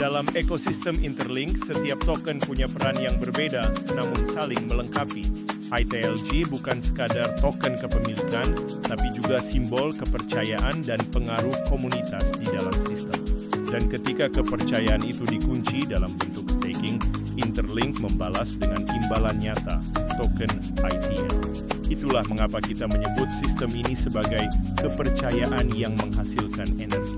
Dalam ekosistem Interlink, setiap token punya peran yang berbeda, namun saling melengkapi. ITLG bukan sekadar token kepemilikan, tapi juga simbol kepercayaan dan pengaruh komunitas di dalam sistem. Dan ketika kepercayaan itu dikunci dalam bentuk staking, Interlink membalas dengan imbalan nyata, token ITL. Itulah mengapa kita menyebut sistem ini sebagai kepercayaan yang menghasilkan energi.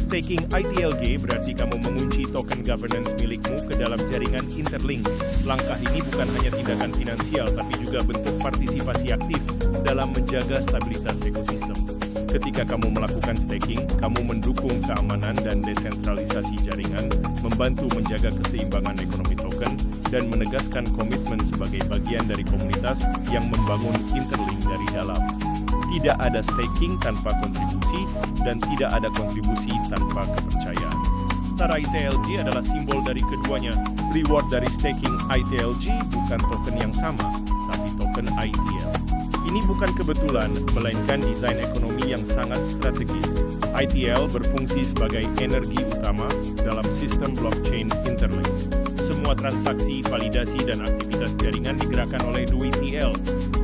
Staking ITLG berarti kamu mengunci token governance milikmu ke dalam jaringan Interlink. Langkah ini bukan hanya tindakan finansial, tapi juga bentuk partisipasi aktif dalam menjaga stabilitas ekosistem. Ketika kamu melakukan staking, kamu mendukung keamanan dan desentralisasi jaringan, membantu menjaga keseimbangan ekonomi token, dan menegaskan komitmen sebagai bagian dari komunitas yang membangun Interlink dari dalam. Tidak ada staking tanpa kontribusi, dan tidak ada kontribusi tanpa kepercayaan. ITLG adalah simbol dari keduanya. Reward dari staking ITLG bukan token yang sama, tapi token ITL. Ini bukan kebetulan, melainkan desain ekonomi yang sangat strategis. ITL berfungsi sebagai energi utama dalam sistem blockchain Interlink. Semua transaksi, validasi, dan aktivitas jaringan digerakkan oleh DuiTL.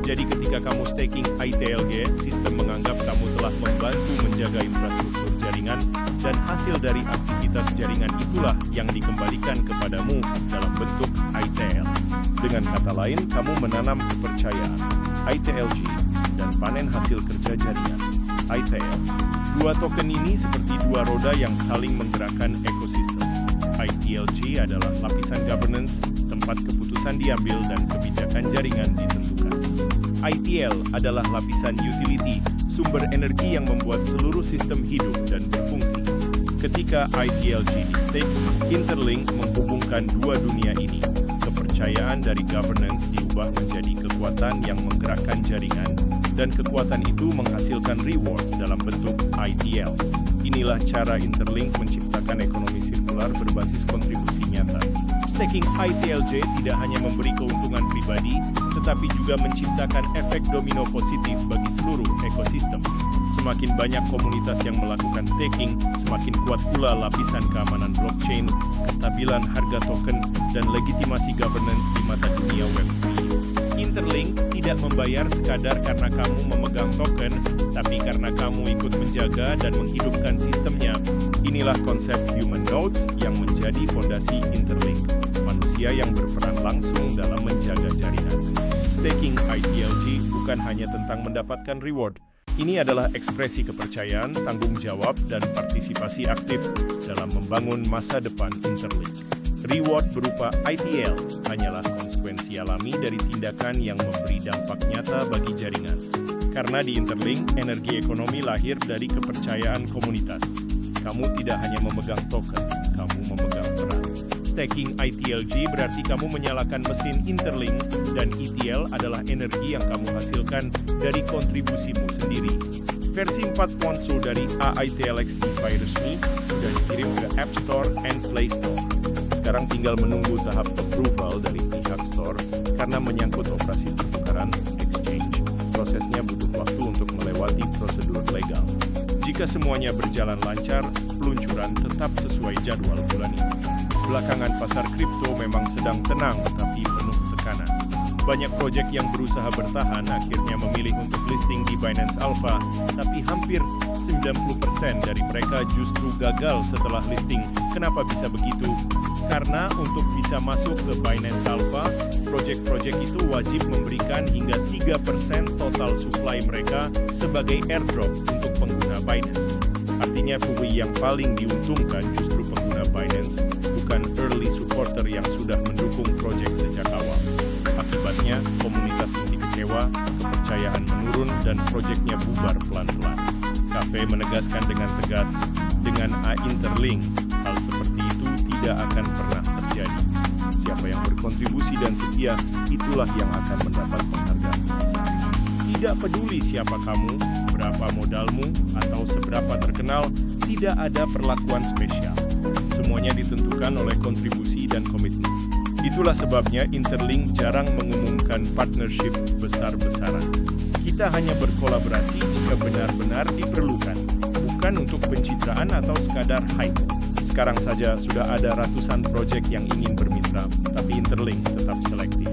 Jadi ketika kamu staking ITLG, sistem menganggap kamu telah membantu menjaga infrastruktur jaringan, dan hasil dari aktivitas jaringan itulah yang dikembalikan kepadamu dalam bentuk ITL. Dengan kata lain, kamu menanam kepercayaan, ITLG, dan panen hasil kerja jaringan, ITL. Dua token ini seperti dua roda yang saling menggerakkan ekosistem. ITLG adalah lapisan governance, tempat keputusan diambil dan kebijakan jaringan ditentukan. ITL adalah lapisan utility, sumber energi yang membuat seluruh sistem hidup dan berfungsi. Ketika ITLG di-stake, Interlink menghubungkan dua dunia ini. Kepercayaan dari governance diubah menjadi kekuatan yang menggerakkan jaringan, dan kekuatan itu menghasilkan reward dalam bentuk ITL. Inilah cara Interlink menciptakan ekonomi sirkular berbasis kontribusi nyata. Staking ITLG tidak hanya memberi keuntungan pribadi, tetapi juga menciptakan efek domino positif bagi seluruh ekosistem. Semakin banyak komunitas yang melakukan staking, semakin kuat pula lapisan keamanan blockchain, kestabilan harga token, dan legitimasi governance di mata dunia Web3. Interlink tidak membayar sekadar karena kamu memegang token, tapi karena kamu ikut menjaga dan menghidupkan sistemnya. Inilah konsep human nodes yang menjadi fondasi Interlink, manusia yang berperan langsung dalam menjaga jaringan. Staking ITLG bukan hanya tentang mendapatkan reward. Ini adalah ekspresi kepercayaan, tanggung jawab, dan partisipasi aktif dalam membangun masa depan Interlink. Reward berupa ITL hanyalah konsekuensi alami dari tindakan yang memberi dampak nyata bagi jaringan. Karena di Interlink, energi ekonomi lahir dari kepercayaan komunitas. Kamu tidak hanya memegang token, kamu memegang peran. Staking ITLG berarti kamu menyalakan mesin Interlink, dan ETL adalah energi yang kamu hasilkan dari kontribusimu sendiri. Versi 4.0 dari AITLX DeFi resmi sudah dikirim ke App Store and Play Store. Sekarang tinggal menunggu tahap approval dari pihak store karena menyangkut operasi pertukaran exchange. Prosesnya butuh waktu untuk melewati prosedur legal. Jika semuanya berjalan lancar, peluncuran tetap sesuai jadwal bulan ini. Belakangan pasar kripto memang sedang tenang tapi penuh tekanan. Banyak proyek yang berusaha bertahan akhirnya memilih untuk listing di Binance Alpha, tapi hampir 90% dari mereka justru gagal setelah listing. Kenapa bisa begitu? Karena untuk bisa masuk ke Binance Alpha, proyek-proyek itu wajib memberikan hingga 3% total supply mereka sebagai airdrop untuk pengguna Binance. Artinya PUI yang paling diuntungkan justru pengguna Binance, bukan early supporter yang sudah mendukung proyek sejak awal. Akibatnya, komunitas inti kecewa, kepercayaan menurun, dan proyeknya bubar pelan-pelan. Cafe menegaskan dengan tegas, dengan Interlink, hal seperti itu tidak akan pernah terjadi. Siapa yang berkontribusi dan setia, itulah yang akan mendapat penghargaan besar. Tidak peduli siapa kamu, berapa modalmu, atau seberapa terkenal, tidak ada perlakuan spesial. Semuanya ditentukan oleh kontribusi dan komitmen. Itulah sebabnya Interlink jarang mengumumkan partnership besar-besaran. Kita hanya berkolaborasi jika benar-benar diperlukan, bukan bukan untuk pencitraan atau sekadar hype. Sekarang saja sudah ada ratusan proyek yang ingin bermitra, tapi Interlink tetap selektif.